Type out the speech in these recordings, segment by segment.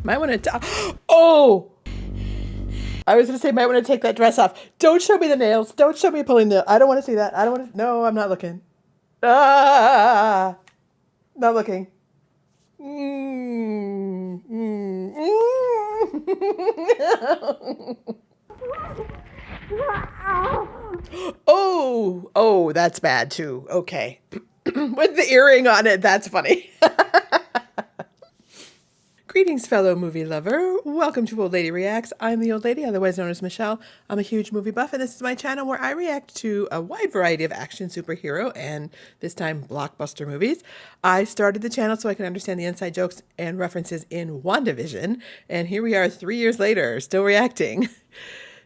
Might want to. Oh! I was going to say, might want to take that dress off. Don't show me the nails. Don't show me pulling the. I don't want to see that. I don't want to. No, I'm not looking. Ah! Not looking. Oh, that's bad too. Okay. With the earring on it, that's funny. Greetings, fellow movie lover. Welcome to Old Lady Reacts. I'm the old lady, otherwise known as Michelle. I'm a huge movie buff, and this is my channel where I react to a wide variety of action, superhero, and this time blockbuster movies. I started the channel so I can understand the inside jokes and references in WandaVision, and here we are 3 years later, still reacting.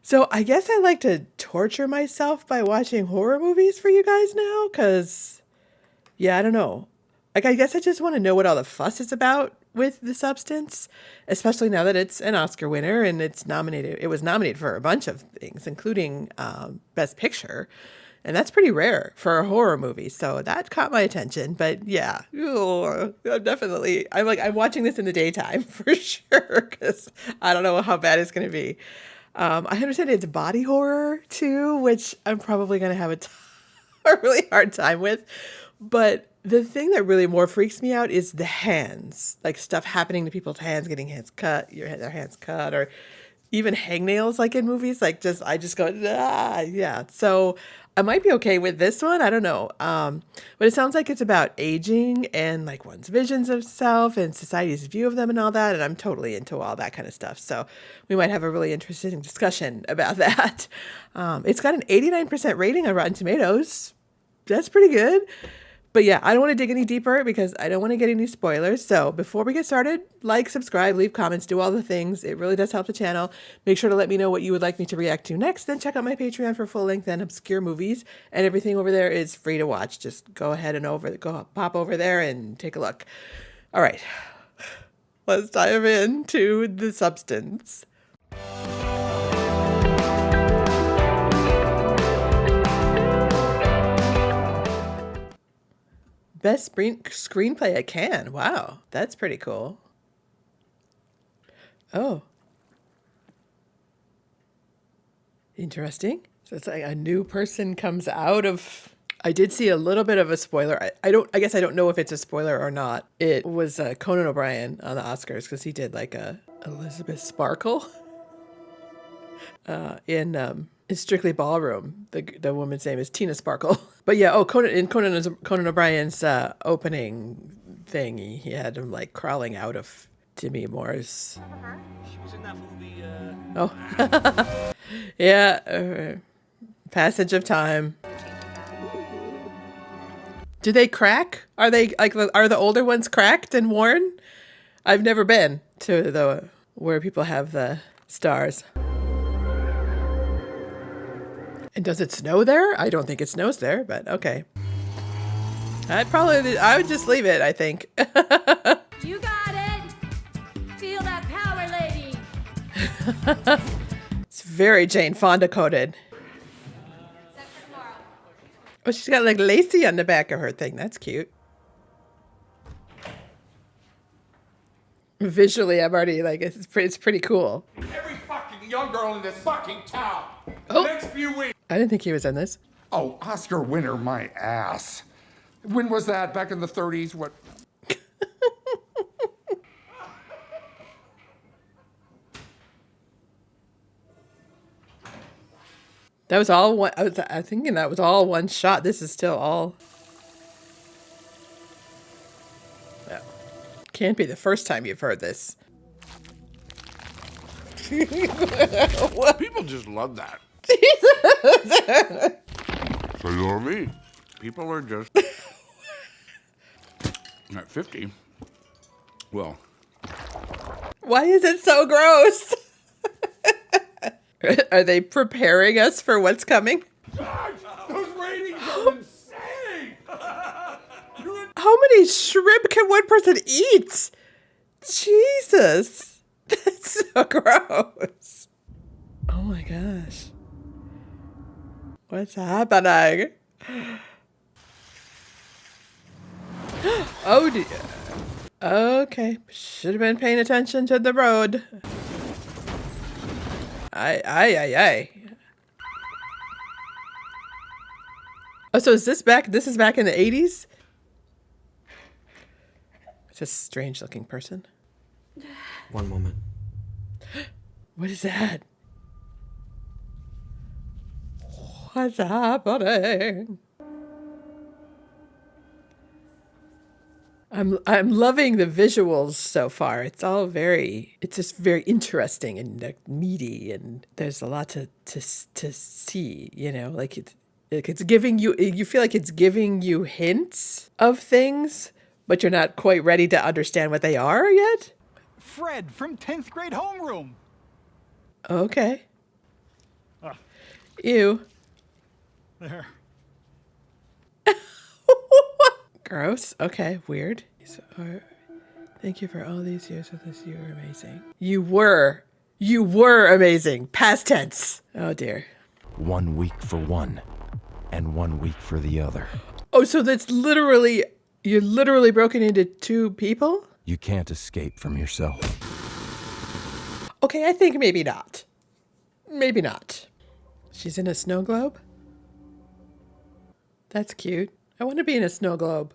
So I guess I like to torture myself by watching horror movies for you guys now, because, yeah, I don't know. Like, I guess I just want to know what all the fuss is about with The Substance, especially now that it's an Oscar winner and it's nominated. It was nominated for a bunch of things, including Best Picture, and that's pretty rare for a horror movie. So that caught my attention. But yeah, I'm watching this in the daytime for sure because I don't know how bad it's going to be. I understand it's body horror too, which I'm probably going to have a really hard time with, but the thing that really more freaks me out is the hands, like stuff happening to people's hands, getting their hands cut, or even hangnails, like in movies. Like I just go, ah, yeah. So I might be okay with this one. I don't know. But it sounds like it's about aging and like one's visions of self and society's view of them and all that. And I'm totally into all that kind of stuff. So we might have a really interesting discussion about that. It's got an 89% rating on Rotten Tomatoes. That's pretty good. But yeah, I don't want to dig any deeper because I don't want to get any spoilers. So before we get started, like, subscribe, leave comments, do all the things. It really does help the channel. Make sure to let me know what you would like me to react to next. Then check out my Patreon for full-length and obscure movies. And everything over there is free to watch. Just go ahead and pop over there and take a look. All right, let's dive into The Substance. Best screenplay at Cannes. Wow, that's pretty cool. Oh. Interesting. So it's like a new person comes out of... I did see a little bit of a spoiler. I guess I don't know if it's a spoiler or not. It was Conan O'Brien on the Oscars because he did like a Elisabeth Sparkle in Strictly Ballroom. The woman's name is Tina Sparkle. But yeah, Conan O'Brien's opening thing, he had him like crawling out of Demi Moore's. She was in that movie. Oh, yeah. Passage of Time. Do they crack? Are they like are the older ones cracked and worn? I've never been to where people have the stars. And does it snow there? I don't think it snows there, but okay. I would just leave it, I think. You got it. Feel that power, lady. It's very Jane Fonda coded. Oh, she's got like lacy on the back of her thing. That's cute. Visually, I'm already like, it's pretty cool. Every fucking young girl in this fucking town. Oh. Next few weeks. I didn't think he was in this. Oh, Oscar winner, my ass. When was that? Back in the 30s? What? That was all one. I was thinking that was all one shot. This is still all. No. Can't be the first time you've heard this. People just love that. So you're me. People are just at 50. Well, why is it so gross? Are they preparing us for what's coming? God, those ratings are insane. How many shrimp can one person eat? Jesus, that's so gross. Oh my gosh. What's happening? Oh dear. Okay. Should have been paying attention to the road. Aye. Oh, so is this back? This is back in the 80s? It's a strange looking person. One moment. What is that? What's happening? I'm loving the visuals so far. It's just very interesting and meaty, and there's a lot to see, you know, like it's giving you feel like it's giving you hints of things, but you're not quite ready to understand what they are yet. Fred from 10th grade homeroom. Okay. Ew. There. Gross. Okay, weird. So, thank you for all these years with us. You were amazing. You were amazing. Past tense. Oh dear. 1 week for one, and 1 week for the other. Oh, so you're literally broken into two people? You can't escape from yourself. Okay, I think maybe not. Maybe not. She's in a snow globe? That's cute. I want to be in a snow globe.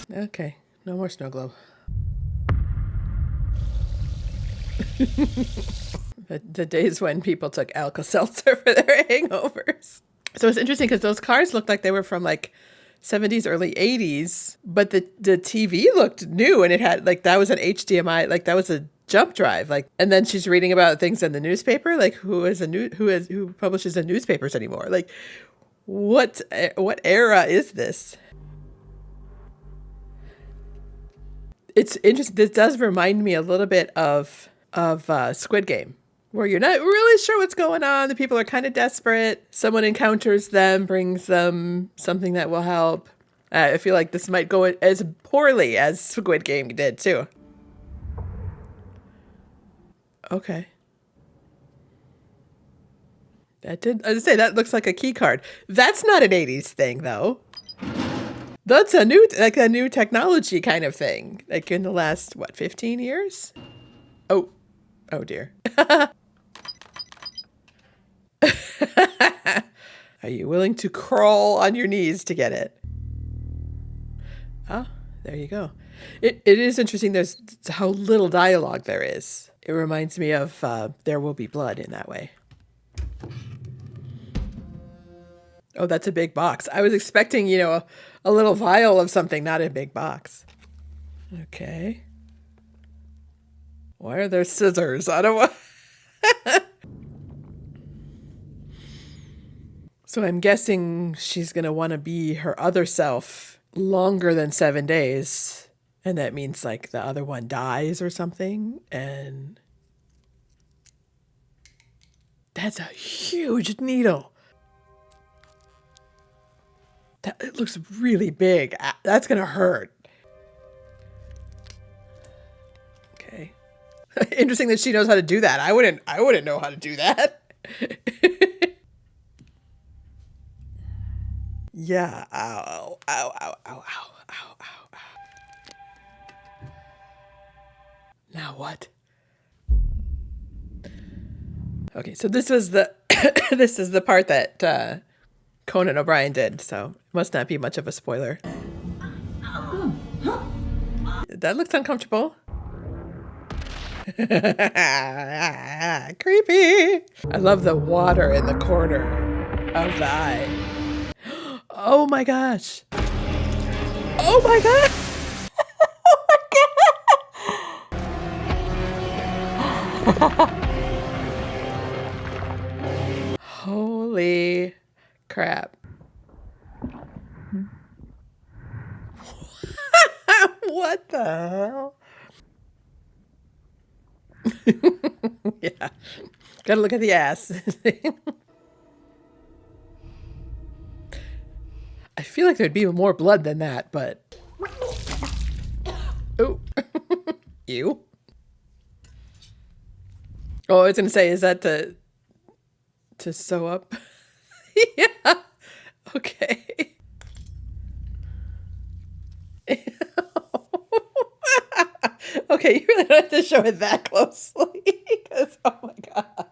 Okay, no more snow globe. The days when people took Alka-Seltzer for their hangovers. So it's interesting because those cars looked like they were from like 70s, early 80s, but the TV looked new, and it had like, that was an HDMI, like that was a jump drive, like, and then she's reading about things in the newspaper, like who publishes the newspapers anymore? Like, what era is this? It's interesting. This does remind me a little bit of Squid Game, where you're not really sure what's going on. The people are kind of desperate. Someone encounters them, brings them something that will help. I feel like this might go as poorly as Squid Game did too. Okay. As I say, that looks like a key card. That's not an 80s thing though. That's a new technology kind of thing. Like in the last, 15 years? Oh dear. Are you willing to crawl on your knees to get it? Oh, there you go. It is interesting. There's how little dialogue there is. It reminds me of There Will Be Blood in that way. Oh, that's a big box. I was expecting, a little vial of something, not a big box. Okay. Why are there scissors? I don't want... So I'm guessing she's going to want to be her other self longer than 7 days. And that means like the other one dies or something. And that's a huge needle. It looks really big. That's going to hurt. Okay. Interesting that she knows how to do that. I wouldn't know how to do that. Yeah. Ow, ow, ow, ow, ow, ow, ow, ow. Now what? Okay, so this was the this is the part that Conan O'Brien did, so it must not be much of a spoiler. That looks uncomfortable. Creepy. I love the water in the corner of the eye. Oh my gosh. Oh my god. Oh my god. Holy crap. What the hell? Yeah. Gotta look at the ass. I feel like there'd be more blood than that, but... Oh. Ew. Oh, I was gonna say, is that to sew up? Yeah. Okay. Okay, you really don't have to show it that closely because, oh my God.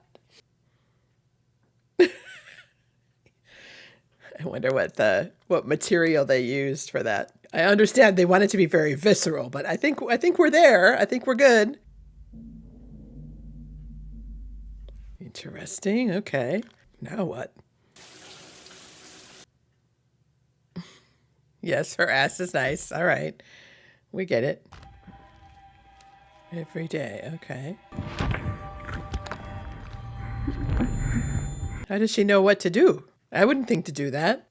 I wonder what material they used for that. I understand they want it to be very visceral, but I think we're there. I think we're good. Interesting. Okay. Now what? Yes, her ass is nice. All right. We get it. Every day. Okay. How does she know what to do? I wouldn't think to do that.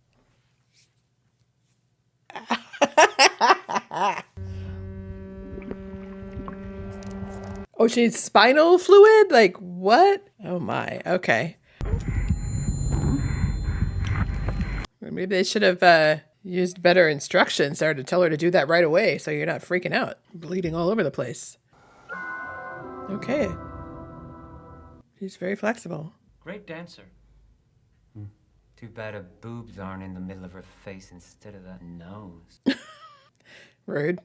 Oh, she needs spinal fluid? Like, what? Oh my. Okay. Maybe they should have used better instructions there to tell her to do that right away so you're not freaking out, bleeding all over the place. Okay. She's very flexible. Great dancer. Too bad her boobs aren't in the middle of her face instead of that nose. Rude.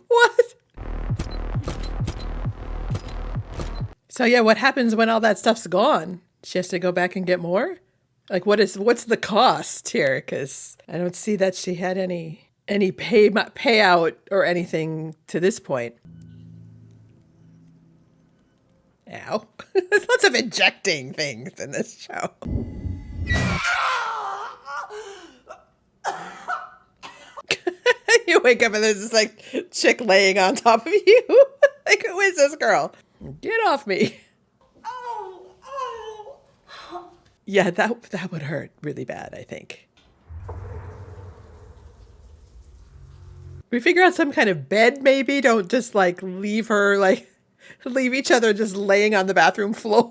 What? So yeah, what happens when all that stuff's gone? She has to go back and get more? Like what's the cost here? Because I don't see that she had any payout or anything to this point. Ow. There's lots of injecting things in this show. You wake up and there's this like chick laying on top of you. Like, who is this girl? Get off me. Yeah, that would hurt really bad, I think. We figure out some kind of bed maybe. Don't just like leave each other just laying on the bathroom floor.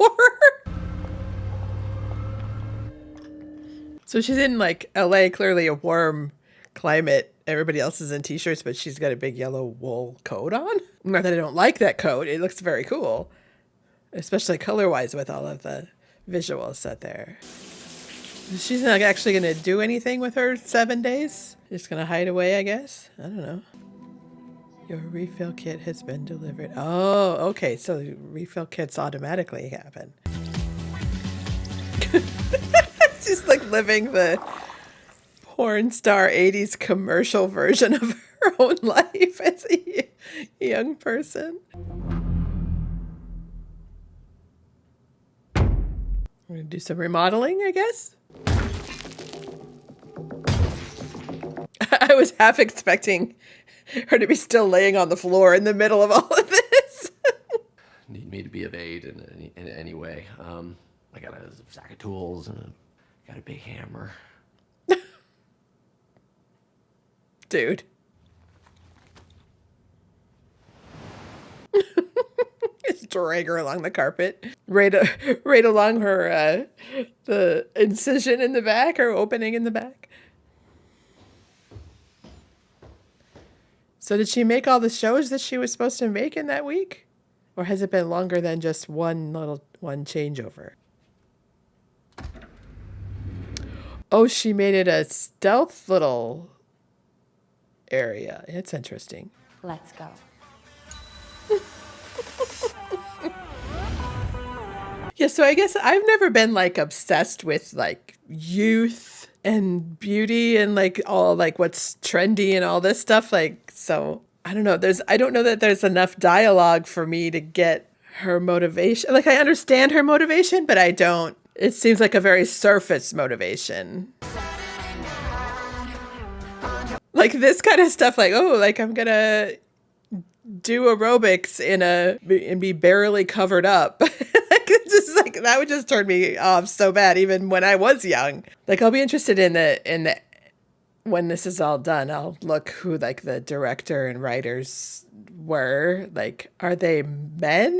So she's in like LA, clearly a warm climate. Everybody else is in t-shirts, but she's got a big yellow wool coat on. Not that I don't like that coat. It looks very cool, especially color-wise with all of the visuals set there. She's not actually going to do anything with her 7 days. Just going to hide away, I guess. I don't know. Your refill kit has been delivered. Oh, okay. So refill kits automatically happen. She's like living the porn star 80s commercial version of her own life as a young person. We're going to do some remodeling, I guess. I was half expecting her to be still laying on the floor in the middle of all of this. Need me to be of aid in any way. I got a sack of tools and got a big hammer. Dude. Just drag her along the carpet. Right along her, the incision in the back or opening in the back. So did she make all the shows that she was supposed to make in that week? Or has it been longer than just one changeover? Oh, she made it a stealth little area. It's interesting. Let's go. Yeah, so I guess I've never been like obsessed with like youth and beauty and like all like what's trendy and all this stuff. Like, so I don't know. I don't know that there's enough dialogue for me to get her motivation. Like, I understand her motivation, but I don't. It seems like a very surface motivation. Like this kind of stuff, like, oh, like I'm gonna do aerobics and be barely covered up. Like, it's just like that would just turn me off so bad, even when I was young. Like, I'll be interested in the when this is all done, I'll look who like the director and writers were. Like, are they men?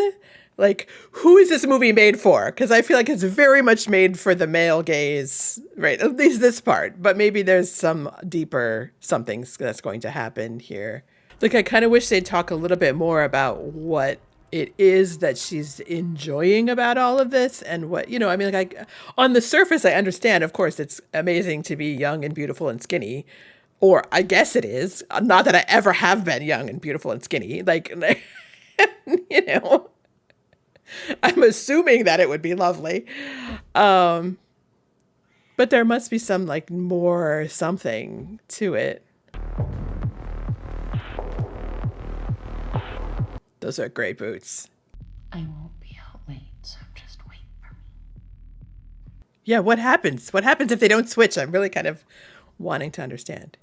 Like, who is this movie made for? Because I feel like it's very much made for the male gaze, right? At least this part. But maybe there's some deeper something that's going to happen here. Like, I kind of wish they'd talk a little bit more about what it is that she's enjoying about all of this and what, you know, I mean, like, on the surface, I understand, of course, it's amazing to be young and beautiful and skinny. Or I guess it is. Not that I ever have been young and beautiful and skinny. Like, you know, I'm assuming that it would be lovely. But there must be some like more something to it. Those are great boots. I won't be out late, so just wait for me. Yeah, what happens? What happens if they don't switch? I'm really kind of wanting to understand.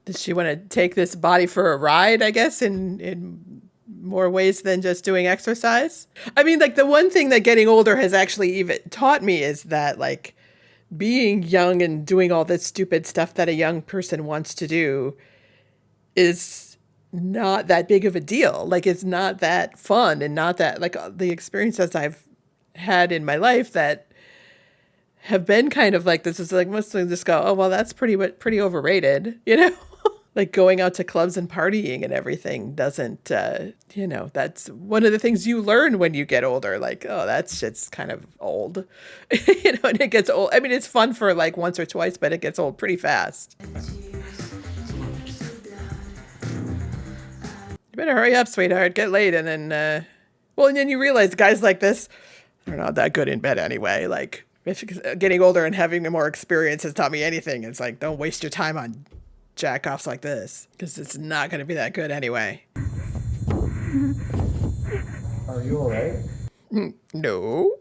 Does she want to take this body for a ride, I guess, in more ways than just doing exercise? I mean, like, the one thing that getting older has actually even taught me is that, like, being young and doing all this stupid stuff that a young person wants to do is not that big of a deal. Like, it's not that fun, and not that, like, the experiences I've had in my life that have been kind of like this is like mostly just go, oh, well, that's pretty overrated, you know? Like going out to clubs and partying and everything doesn't, you know, that's one of the things you learn when you get older. Like, oh, that shit's kind of old, you know, and it gets old. I mean, it's fun for like once or twice, but it gets old pretty fast. You better hurry up, sweetheart. Get late. And then, well, and then you realize guys like this are not that good in bed anyway. Like, if getting older and having more experience has taught me anything, it's like, don't waste your time on jack-offs like this, because it's not going to be that good anyway. Are you all right? No.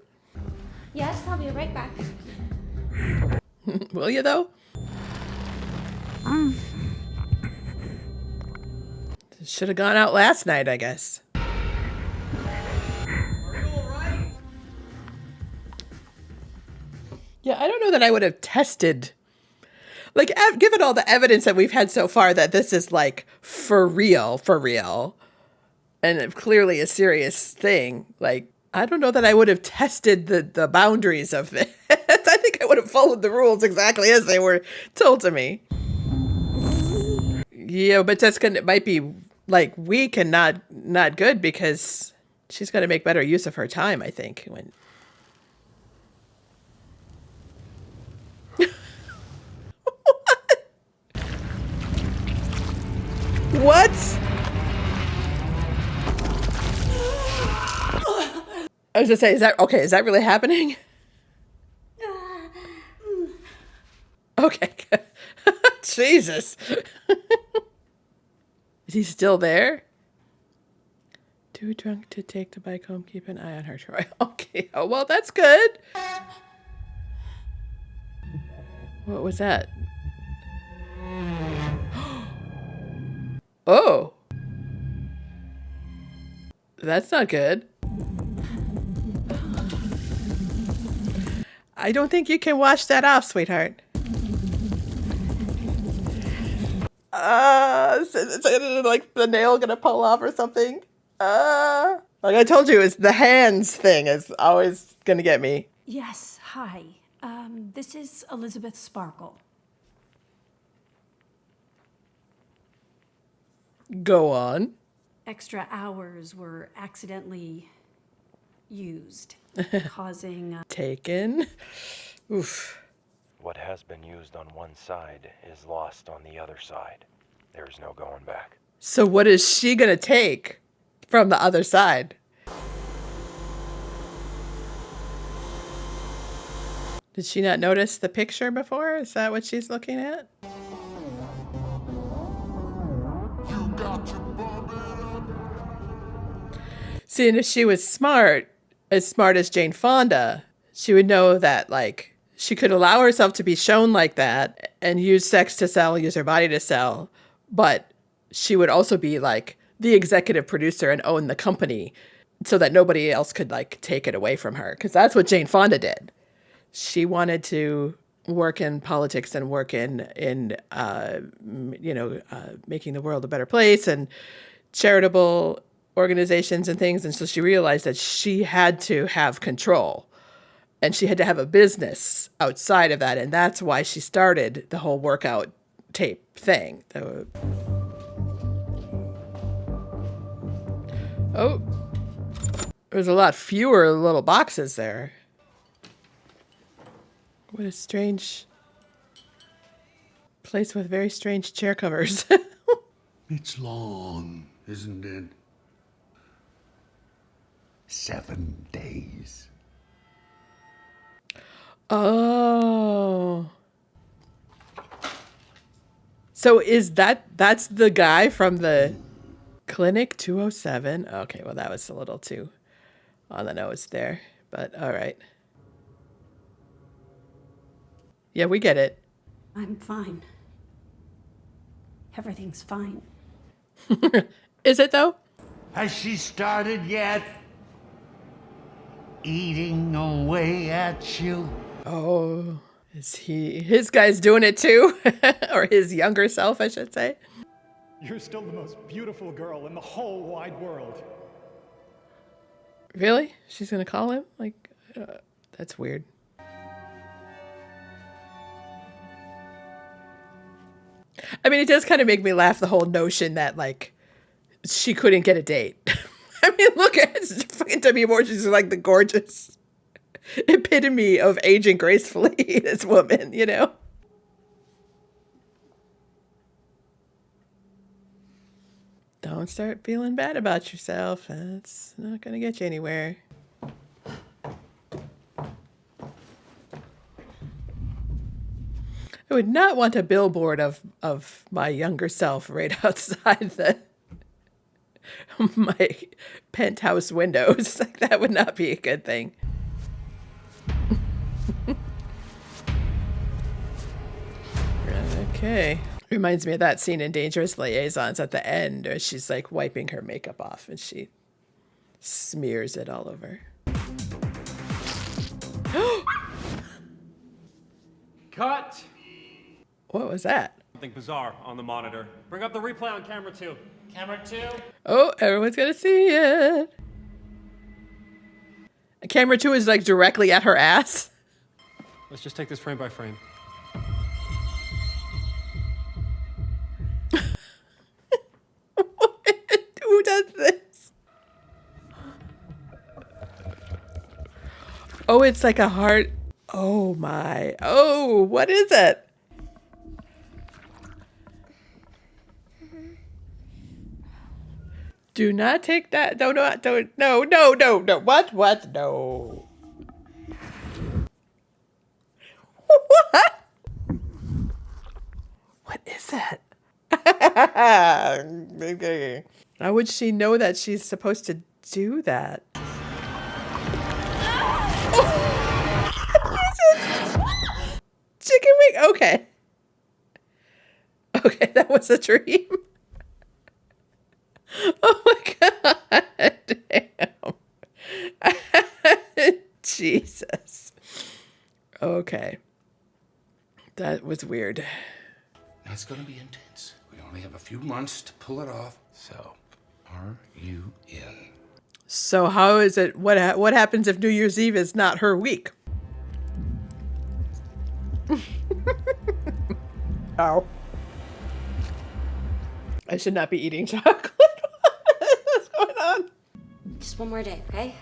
Yes, I'll be right back. Will you, though? Should have gone out last night, I guess. Are you all right? Yeah, I don't know that I would have tested. Like, given all the evidence that we've had so far that this is, like, for real, and clearly a serious thing, like, I don't know that I would have tested the boundaries of this. I think I would have followed the rules exactly as they were told to me. Yeah, but it might be, like, weak and not good, because she's going to make better use of her time, I think, when... What? I was gonna say, is that really happening? Okay. Jesus. Is he still there? Too drunk to take the bike home. Keep an eye on her. Okay. Oh, well, that's good. What was that? Oh. That's not good. I don't think you can wash that off, sweetheart. Is like the nail gonna pull off or something? Like I told you, it's the hands thing is always gonna get me. Yes, hi. This is Elisabeth Sparkle. Go on. Extra hours were accidentally used, causing... Taken. Oof. What has been used on one side is lost on the other side. There's no going back. So what is she gonna take from the other side? Did she not notice the picture before? Is that what she's looking at? See, and if she was smart as Jane Fonda, she would know that, like, she could allow herself to be shown like that and use sex to sell, use her body to sell, but she would also be, like, the executive producer and own the company so that nobody else could, like, take it away from her. Because that's what Jane Fonda did. She wanted to work in politics and work in making the world a better place and charitable organizations and things. And so she realized that she had to have control and she had to have a business outside of that. And that's why she started the whole workout tape thing. Oh, there's a lot fewer little boxes there. What a strange place with very strange chair covers. It's long, isn't it? 7 days. Oh. So that's the guy from the clinic 207? Okay, well that was a little too on the nose there, but all right. Yeah, we get it. I'm fine. Everything's fine. Is it though? Has she started yet? Eating away at you? Oh, is his guy's doing it too? Or his younger self, I should say. You're still the most beautiful girl in the whole wide world. Really? She's gonna call him? Like, that's weird. I mean, it does kind of make me laugh, the whole notion that, like, she couldn't get a date. I mean, look at fucking Demi Moore. She's like the gorgeous epitome of aging gracefully, this woman, you know? Don't start feeling bad about yourself. That's not going to get you anywhere. I would not want a billboard of my younger self right outside my penthouse windows. Like, that would not be a good thing. Okay. Reminds me of that scene in Dangerous Liaisons at the end where she's like wiping her makeup off and she smears it all over. Cut! What was that? Something bizarre on the monitor. Bring up the replay on camera 2. Camera 2? Oh, everyone's gonna see it. Camera 2 is like directly at her ass. Let's just take this frame by frame. Who does this? Oh, it's like a heart. Oh my. Oh, what is it? Do not take that. No. What? No. What? What is it? How would she know that she's supposed to do that? Chicken wing? Okay. Okay, that was a dream. Oh my God. Damn. Jesus. Okay. That was weird. That's gonna be intense. We only have a few months to pull it off. So, are you in? So how is it? What happens if New Year's Eve is not her week? Ow. I should not be eating chocolate. What's going on? Just one more day, okay?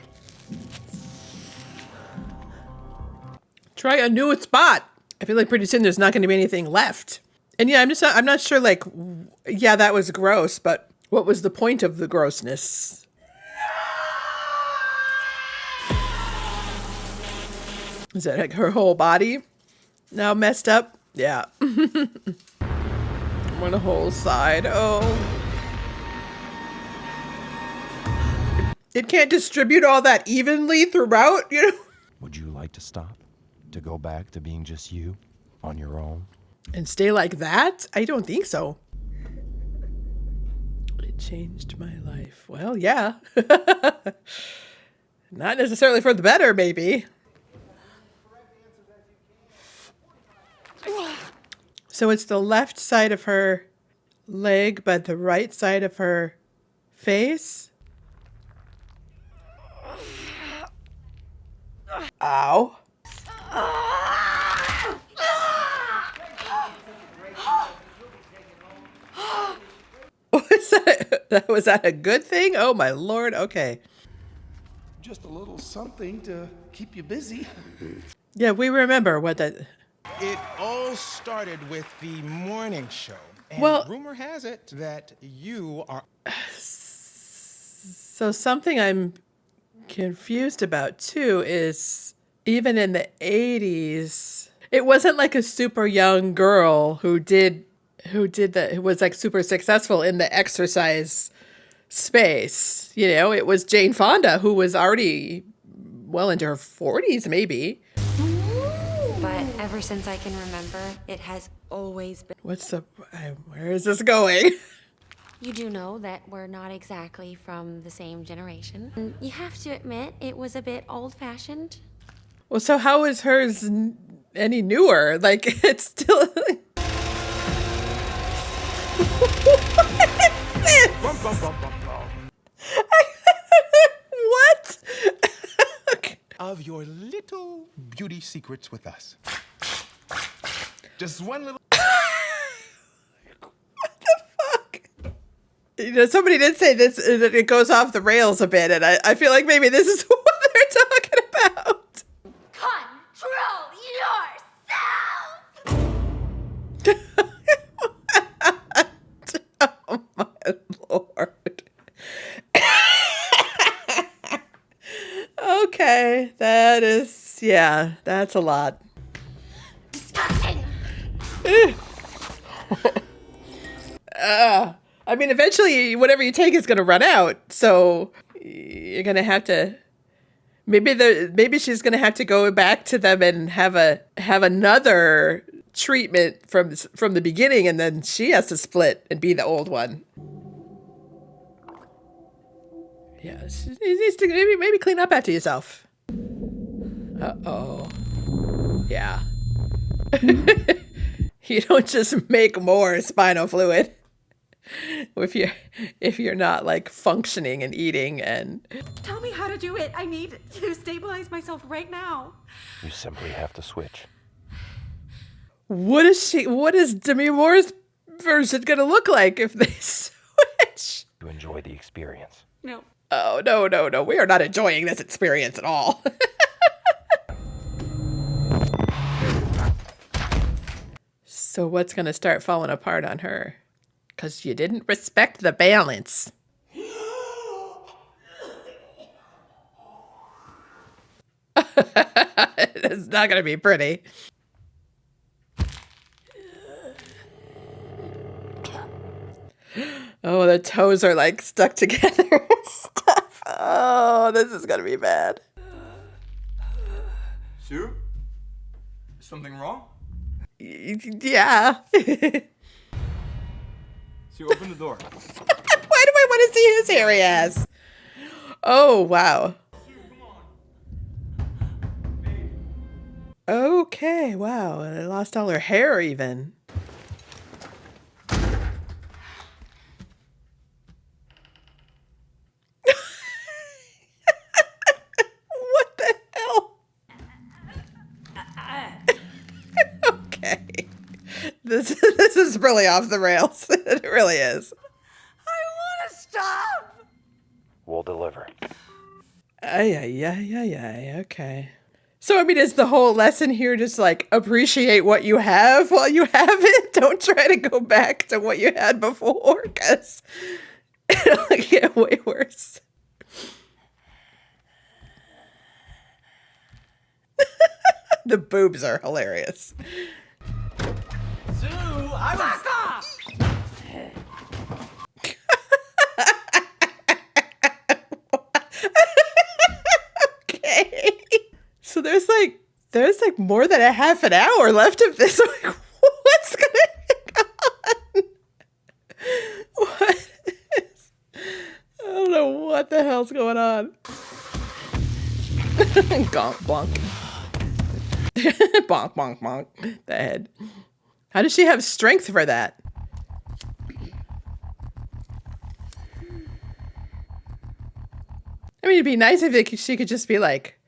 Try a new spot. I feel like pretty soon there's not going to be anything left. And yeah, I'm not sure, like, yeah, that was gross, but what was the point of the grossness? Is that like her whole body now messed up? Yeah. One whole side. Oh. It can't distribute all that evenly throughout, you know? Would you like to stop? To go back to being just you? On your own? And stay like that? I don't think so. It changed my life. Well, yeah. Not necessarily for the better, maybe. So it's the left side of her leg, but the right side of her face. Ow. Was that a good thing? Oh my Lord. Okay. Just a little something to keep you busy. Yeah, we remember what that... It all started with the morning show. And Well, rumor has it that you are... So something I'm confused about too is even in the 80s, it wasn't like a super young girl who was like super successful in the exercise space. You know, it was Jane Fonda, who was already well into her 40s maybe. But ever since I can remember, it has always been... Where is this going? You do know that we're not exactly from the same generation. And you have to admit, it was a bit old-fashioned. Well, so how is hers any newer? Like, it's still... What? Of your little beauty secrets with us. Just one little... You know, somebody did say this, that it goes off the rails a bit, and I feel like maybe this is what they're talking about. Control yourself! Oh, my Lord. Okay, that's a lot. Disgusting! I mean, eventually, whatever you take is going to run out. So you're going to have to. Maybe she's going to have to go back to them and have another treatment from the beginning, and then she has to split and be the old one. Yeah, she needs to maybe clean up after yourself. Uh-oh. Yeah. You don't just make more spinal fluid if you're not like functioning and eating and... Tell me how to do it. I need to stabilize myself right now. You simply have to switch. What is Demi Moore's version gonna look like if they switch? To enjoy the experience. No. Oh, no. We are not enjoying this experience at all. So what's gonna start falling apart on her? Because you didn't respect the balance. It's not going to be pretty. Oh, the toes are like stuck together and stuff. Oh, this is going to be bad. Sue? Is something wrong? Yeah. Sue, open the door. Why do I want to see his hairy ass? Oh, wow. Okay, wow. I lost all her hair even. What the hell? Okay. This is really off the rails. It really is. I want to stop. We'll deliver. Ay. Okay. So, I mean, is the whole lesson here just like appreciate what you have while you have it? Don't try to go back to what you had before, because it'll get way worse. The boobs are hilarious. Sue, I was... Fuck off! Okay. So there's like more than a half an hour left of this. Like, what's gonna go on? What is... I don't know what the hell's going on. Gonk, bonk. Bonk, bonk, bonk. The head. How does she have strength for that? I mean, it'd be nice if she could just be like,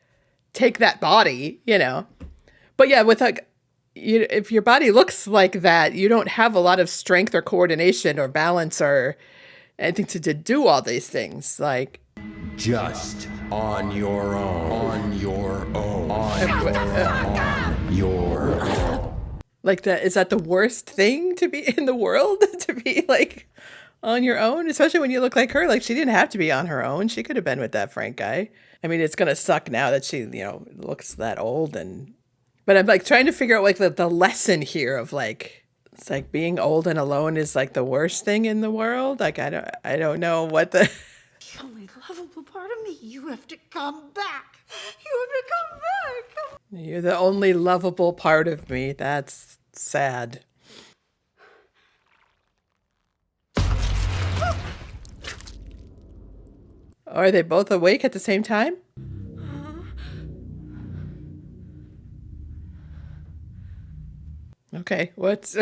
take that body, you know. But yeah, with like, if your body looks like that, you don't have a lot of strength or coordination or balance or anything to do all these things. Like, just On your own. On your own. On your own. Like that, is that the worst thing to be in the world? To be like on your own? Especially when you look like her. Like she didn't have to be on her own. She could have been with that Frank guy. I mean, it's gonna suck now that she, looks that old but I'm like trying to figure out like the lesson here of like, it's like being old and alone is like the worst thing in the world. Like I don't know what the The only lovable part of me. You have to come back. You have to come back. You're the only lovable part of me. That's sad. Are they both awake at the same time? Okay, what's...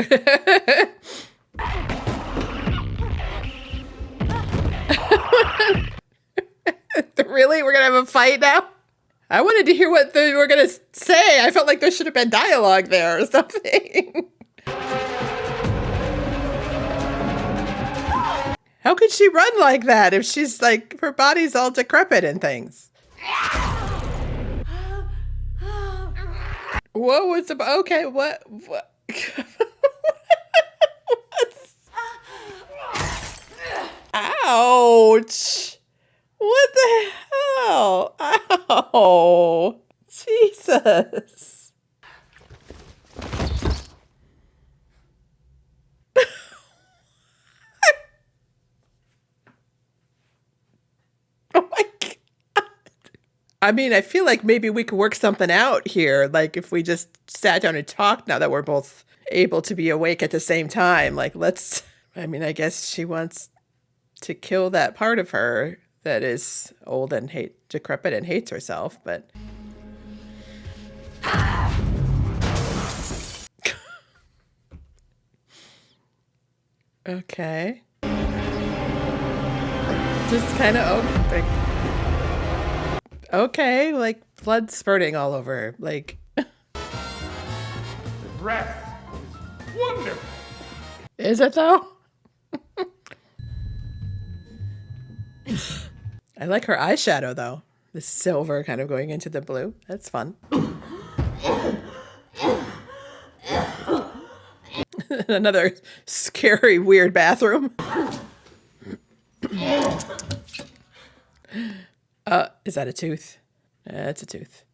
Really? We're gonna have a fight now? I wanted to hear what they were gonna say. I felt like there should have been dialogue there or something. How could she run like that if she's like, her body's all decrepit and things? What was about? Okay, what? Ouch! What the hell? Ow! Jesus! Oh my God! I mean, I feel like maybe we could work something out here. Like if we just sat down and talked now that we're both able to be awake at the same time. Like I mean, I guess she wants to kill that part of her that is old and decrepit and hates herself, but okay. Just kind of okay, like blood spurting all over, like The breath is wonderful. Is it though? I like her eyeshadow though. The silver kind of going into the blue. That's fun. Another scary, weird bathroom. Is that a tooth? That's a tooth.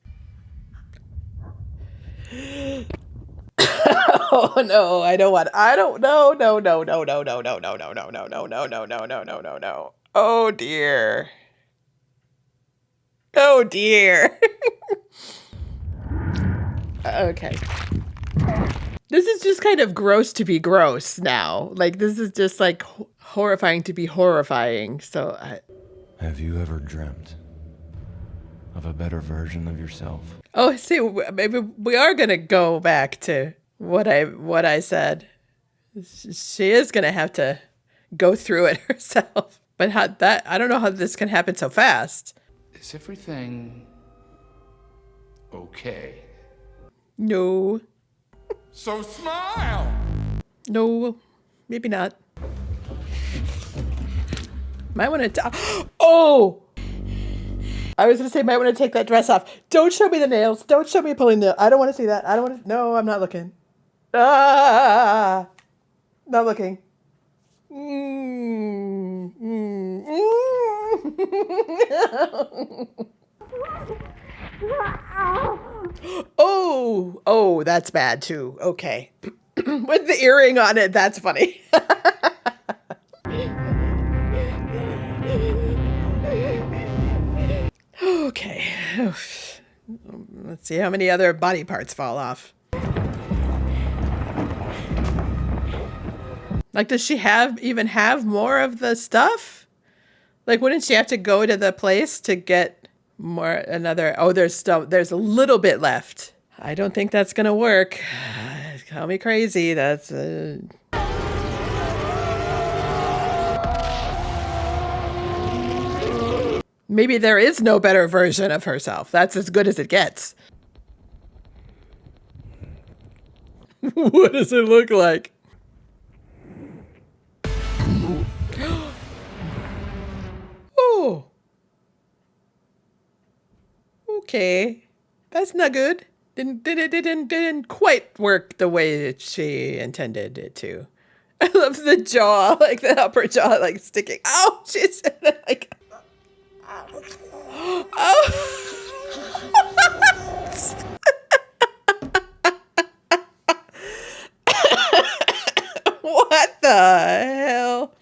Oh no, I don't no. Oh dear. Oh dear. Okay. This is just kind of gross to be gross now. Like this is just like horrifying to be horrifying. So Have you ever dreamt of a better version of yourself? Oh, see, maybe we are gonna go back to what I said. She is gonna have to go through it herself. But I don't know how this can happen so fast. Is everything okay? No. So smile! No, maybe not. Might want to... Oh! I was going to say, might want to take that dress off. Don't show me the nails. Don't show me pulling the... I don't want to see that. I don't want to... No, I'm not looking. Ah! Not looking. Oh, that's bad too. Okay. With the earring on it, that's funny. Okay. Let's see how many other body parts fall off. Like, does she even have more of the stuff? Like, wouldn't she have to go to the place to get more, another? Oh, there's a little bit left. I don't think that's gonna work. Call me crazy. That's maybe there is no better version of herself. That's as good as it gets. What does it look like? Oh. Okay, that's not good. Didn't quite work the way that she intended it to. I love the jaw, like the upper jaw, like sticking. Oh, she's like. Oh. What the hell?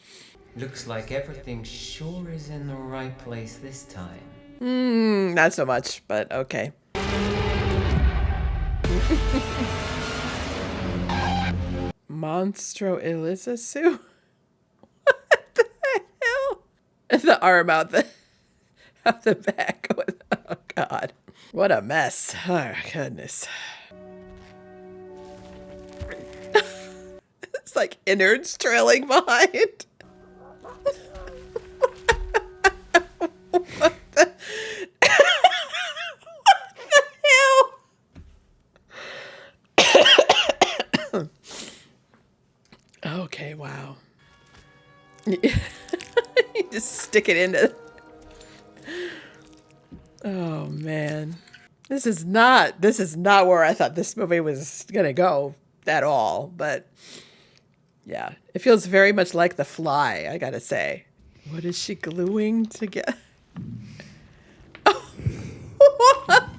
Looks like everything sure is in the right place this time. Not so much, but okay. Monstro Elisasu? What the hell? The arm out the back. Oh God. What a mess. Oh goodness. It's like innards trailing behind. What the hell? Okay, wow. You just stick it into. Oh man. This is not where I thought this movie was gonna go at all, but yeah, it feels very much like The Fly, I gotta say. What is she gluing together? Oh, what?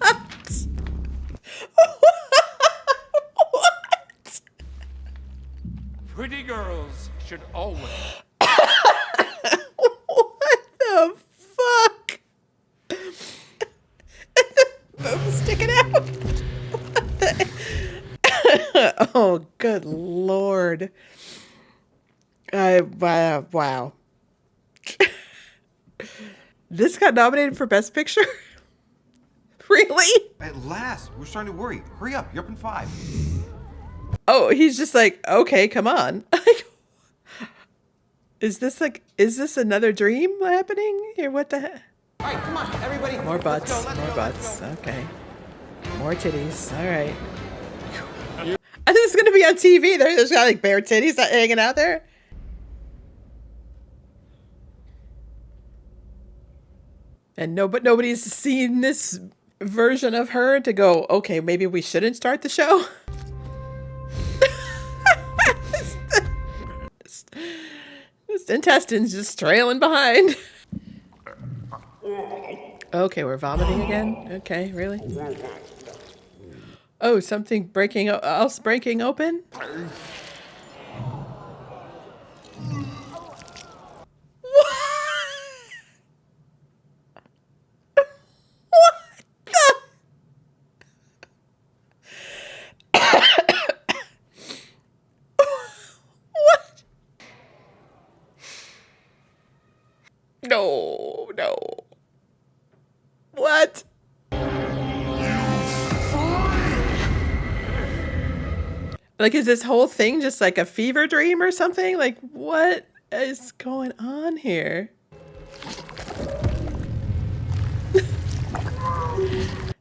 What? Pretty girls should always. What the fuck? Boob sticking out. What the? Oh, good Lord. Wow. This got nominated for Best Picture? Really? At last, we're starting to worry. Hurry up, you're up in 5. Oh, he's just like, okay, come on. Is this another dream happening here? What the heck? All right, come on, everybody. More butts, Let's go, more let's butts. go. Okay. More titties. All right. I think it's going to be on TV. There's got like bare titties hanging out there. And nobody's seen this version of her to go, okay, maybe we shouldn't start the show. Just intestines just trailing behind. Okay, we're vomiting again? Okay, really? Oh, something else breaking open? No. What? Like, is this whole thing just like a fever dream or something? Like, what is going on here?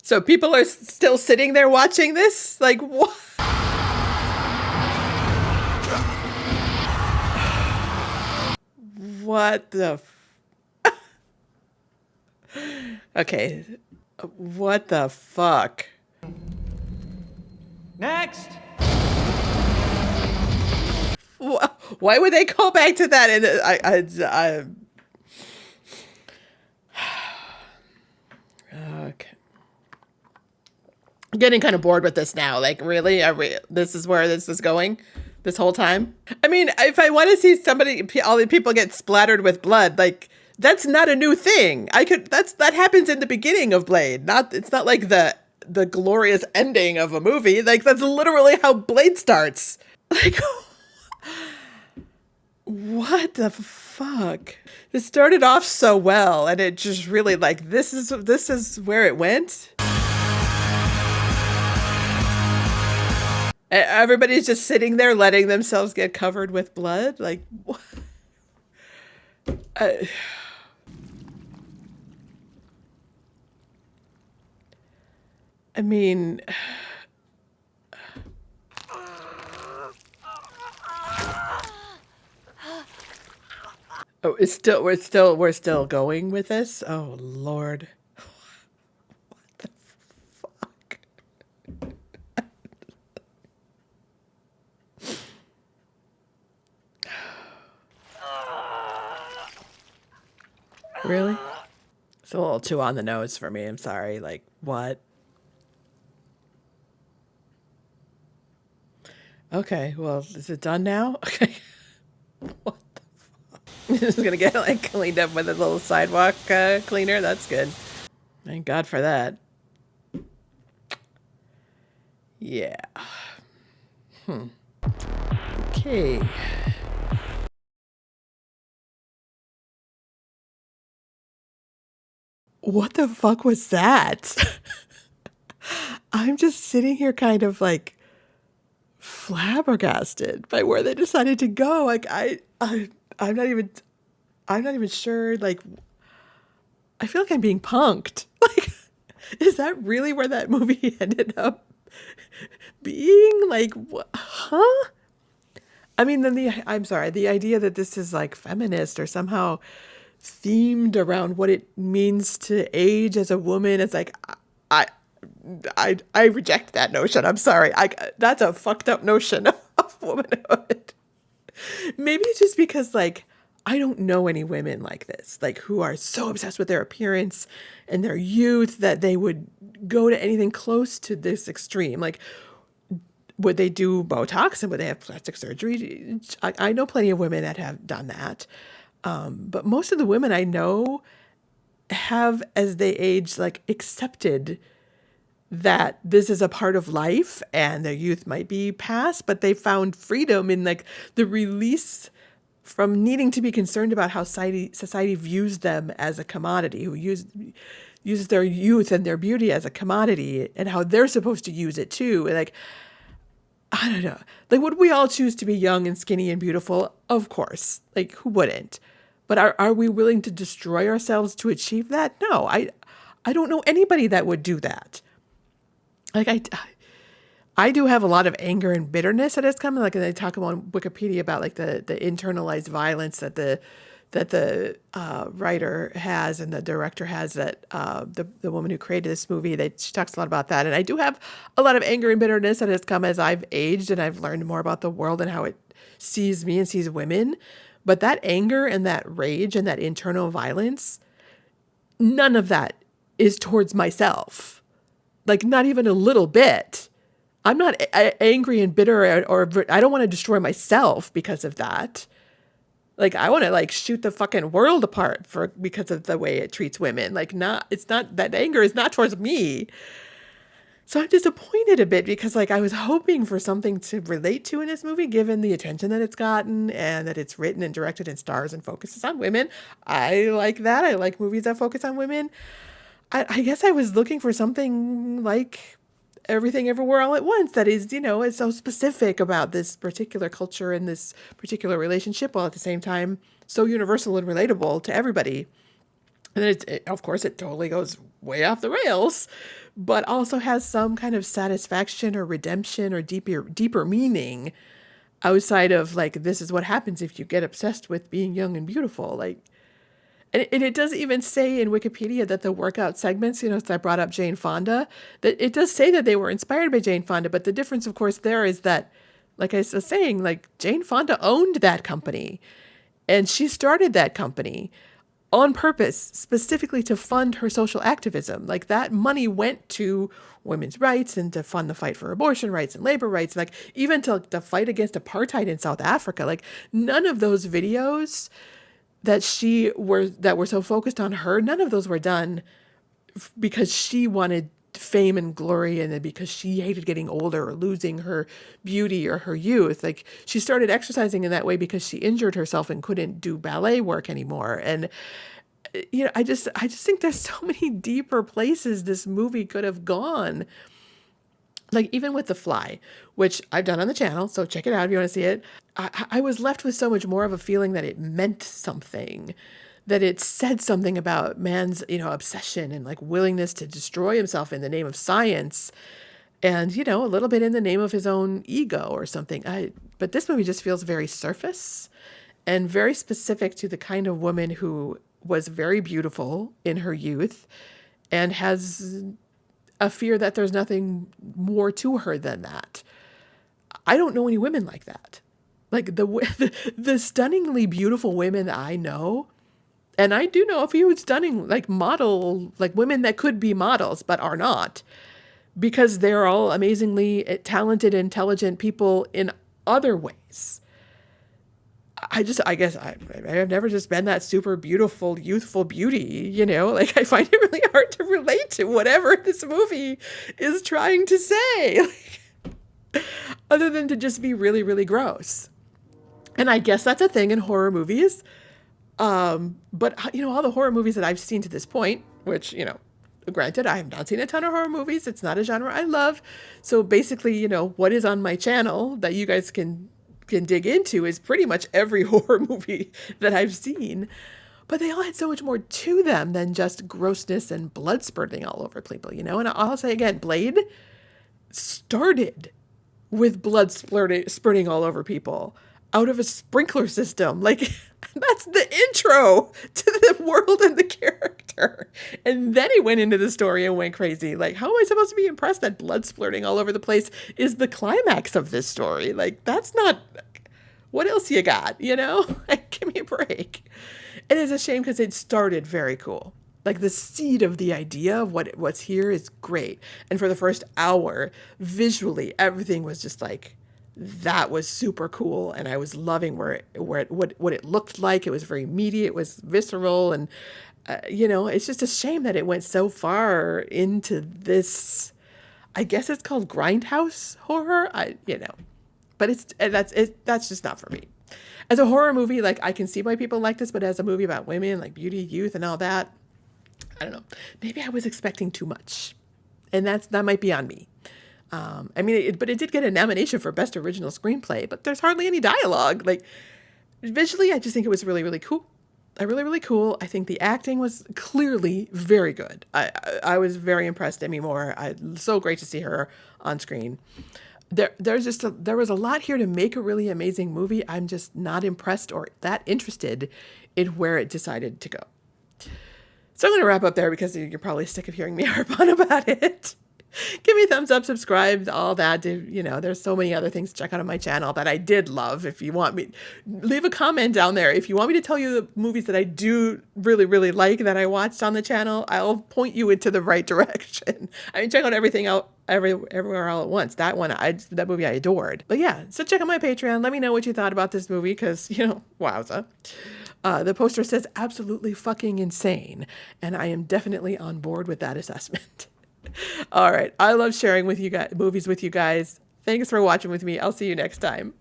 So people are still sitting there watching this? Like, what? What the okay. What the fuck? Next! Why would they call back to that? And okay. I'm getting kind of bored with this now. Like, really? This is where this is going this whole time? I mean, if I want to see all the people get splattered with blood, like, that's not a new thing. That happens in the beginning of Blade. It's not like the glorious ending of a movie. Like, that's literally how Blade starts. Like, what the fuck? It started off so well, and it just really, like, this is where it went. Everybody's just sitting there letting themselves get covered with blood. Like, what? I mean, oh, we're still going with this. Oh Lord, what the Really? It's a little too on the nose for me. I'm sorry. Like, what? Okay, well, is it done now? Okay. What the fuck? This is gonna get like cleaned up with a little sidewalk cleaner. That's good. Thank God for that. Yeah. Okay. What the fuck was that? I'm just sitting here kind of like flabbergasted by where they decided to go. Like I'm not even sure. Like, I feel like I'm being punked. Like, is that really where that movie ended up being? Like, what? Huh? I mean, then I'm sorry, the idea that this is like feminist or somehow themed around what it means to age as a woman, it's like, I I reject that notion. I'm sorry. That's a fucked up notion of womanhood. Maybe it's just because like I don't know any women like this, like who are so obsessed with their appearance and their youth that they would go to anything close to this extreme. Like, would they do Botox and would they have plastic surgery? I know plenty of women that have done that. But most of the women I know have, as they age, like accepted that this is a part of life and their youth might be past, but they found freedom in like the release from needing to be concerned about how society views them as a commodity, who uses their youth and their beauty as a commodity and how they're supposed to use it too. Like, I don't know. Like, would we all choose to be young and skinny and beautiful? Of course. Like, who wouldn't? But are we willing to destroy ourselves to achieve that? No, I don't know anybody that would do that. Like, I do have a lot of anger and bitterness that has come. Like, they talk on Wikipedia about like the internalized violence that the writer has and the director has, that the woman who created this movie, she talks a lot about that. And I do have a lot of anger and bitterness that has come as I've aged and I've learned more about the world and how it sees me and sees women. But that anger and that rage and that internal violence, none of that is towards myself. Like, not even a little bit. I'm not angry and bitter or I don't want to destroy myself because of that. Like, I want to like shoot the fucking world apart because of the way it treats women. Like, it's not, that anger is not towards me. So I'm disappointed a bit because like I was hoping for something to relate to in this movie, given the attention that it's gotten and that it's written and directed and stars and focuses on women. I like that. I like movies that focus on women. I guess I was looking for something like Everything Everywhere All at Once that is, is so specific about this particular culture and this particular relationship, while at the same time so universal and relatable to everybody. And then of course, it totally goes way off the rails, but also has some kind of satisfaction or redemption or deeper meaning outside of like, this is what happens if you get obsessed with being young and beautiful. Like, and it does even say in Wikipedia that the workout segments, so I brought up Jane Fonda, that it does say that they were inspired by Jane Fonda. But the difference, of course, there is that, like I was saying, like Jane Fonda owned that company and she started that company on purpose, specifically to fund her social activism. Like, that money went to women's rights and to fund the fight for abortion rights and labor rights, like even to fight against apartheid in South Africa. Like, none of those videos that were so focused on her, none of those were done because she wanted fame and glory and because she hated getting older or losing her beauty or her youth. Like, she started exercising in that way because she injured herself and couldn't do ballet work anymore. And I just think there's so many deeper places this movie could have gone. Like, even with The Fly, which I've done on the channel, so check it out if you want to see it. I was left with so much more of a feeling that it meant something, that it said something about man's, obsession and like willingness to destroy himself in the name of science and, a little bit in the name of his own ego or something. But this movie just feels very surface and very specific to the kind of woman who was very beautiful in her youth and has a fear that there's nothing more to her than that. I don't know any women like that. Like, the stunningly beautiful women that I know And I do know a few stunning, like like women that could be models, but are not, because they're all amazingly talented, intelligent people in other ways. I guess I've never just been that super beautiful, youthful beauty, you know? Like, I find it really hard to relate to whatever this movie is trying to say, like, other than to just be really, really gross. And I guess that's a thing in horror movies. But, you know, all the horror movies that I've seen to this point, which, you know, granted, I have not seen a ton of horror movies. It's not a genre I love. So basically, you know, what is on my channel that you guys can dig into is pretty much every horror movie that I've seen. But they all had so much more to them than just grossness and blood spurting all over people, you know? And I'll say again, Blade started with blood spurting all over people out of a sprinkler system. Like, that's the intro to the world and the character. And then he went into the story and went crazy. Like, how am I supposed to be impressed that blood splurting all over the place is the climax of this story? Like, that's not, what else you got, you know? Like, give me a break. And it's a shame because it started very cool. Like, the seed of the idea of what's here is great. And for the first hour, visually, everything was just like, that was super cool. And I was loving what it looked like. It was very meaty. It was visceral. And, you know, it's just a shame that it went so far into this, I guess it's called grindhouse horror. But that's just not for me. As a horror movie, like, I can see why people like this, but as a movie about women, like beauty, youth, and all that, I don't know. Maybe I was expecting too much, and that might be on me. I mean, but it did get a nomination for Best Original Screenplay, but there's hardly any dialogue. Like, visually, I just think it was really, really cool. Really, really cool. I think the acting was clearly very good. I was very impressed. Demi Moore. So great to see her on screen. There was a lot here to make a really amazing movie. I'm just not impressed or that interested in where it decided to go. So I'm going to wrap up there because you're probably sick of hearing me harp on about it. Give me a thumbs up, subscribe, all that. You know, there's so many other things to check out on my channel that I did love. If you want me, leave a comment down there. If you want me to tell you the movies that I do really, really like that I watched on the channel, I'll point you into the right direction. I mean, check out everything out everywhere all at once. That movie I adored. But yeah, so check out my Patreon. Let me know what you thought about this movie because, you know, wowza. The poster says absolutely fucking insane, and I am definitely on board with that assessment. All right. I love sharing with you guys movies with you guys. Thanks for watching with me. I'll see you next time.